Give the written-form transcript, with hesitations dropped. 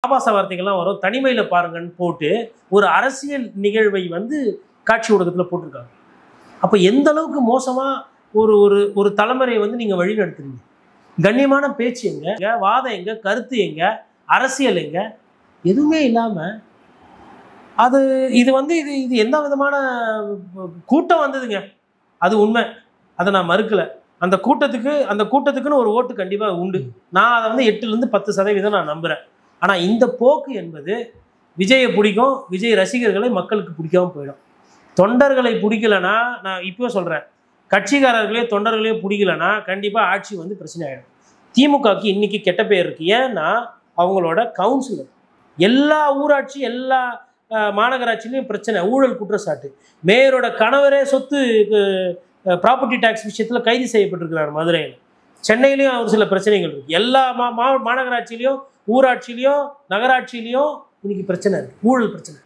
ஆபாச வார்த்தைகள்லாம் வரும், தனிமையில் பாருங்கன்னு போட்டு ஒரு அரசியல் நிகழ்வை காட்சி ஊடகத்தில் போட்டிருக்காங்க. அப்போ எந்த அளவுக்கு மோசமாக ஒரு ஒரு ஒரு தலைமுறையை நீங்கள் வழி நடத்துறீங்க? கண்ணியமான பேச்சு எங்க, வாதம் எங்க, கருத்து எங்க, அரசியல் எங்க, எதுவுமே இல்லாமல் அது இது இது இது எந்த விதமான கூட்டம் வந்ததுங்க. அது உண்மை, அதை நான் மறுக்கலை. அந்த கூட்டத்துக்குன்னு ஒரு ஓட்டு கண்டிப்பாக உண்டு. நான் அதை 8லேருந்து 10% நான் நம்புகிறேன். ஆனால் இந்த போக்கு என்பது விஜயை பிடிக்கும், விஜய் ரசிகர்களை மக்களுக்கு பிடிக்காமல் போயிடும். தொண்டர்களை பிடிக்கலைன்னா, நான் இப்போ சொல்கிறேன், கட்சிக்காரர்களே தொண்டர்களே பிடிக்கலைன்னா கண்டிப்பாக ஆட்சி பிரச்சனை ஆகிடும். திமுகவுக்கு இன்றைக்கி கெட்ட பேர் இருக்குது. ஏன்னா அவங்களோட கவுன்சிலர் எல்லா ஊராட்சி எல்லா மாநகராட்சியிலையும் பிரச்சனை, ஊழல் குற்றச்சாட்டு. மேயரோட கணவரே சொத்து ப்ராப்பர்ட்டி டேக்ஸ் விஷயத்தில் கைது செய்யப்பட்டிருக்கிறார் மதுரையில். சென்னையிலையும் ஒரு சில பிரச்சனைகள் இருக்குது. எல்லா மாநகராட்சியிலையும் ஊராட்சியிலையும் நகராட்சியிலையும் இன்னைக்கு பிரச்சனை இருக்குது, ஊழல் பிரச்சனை.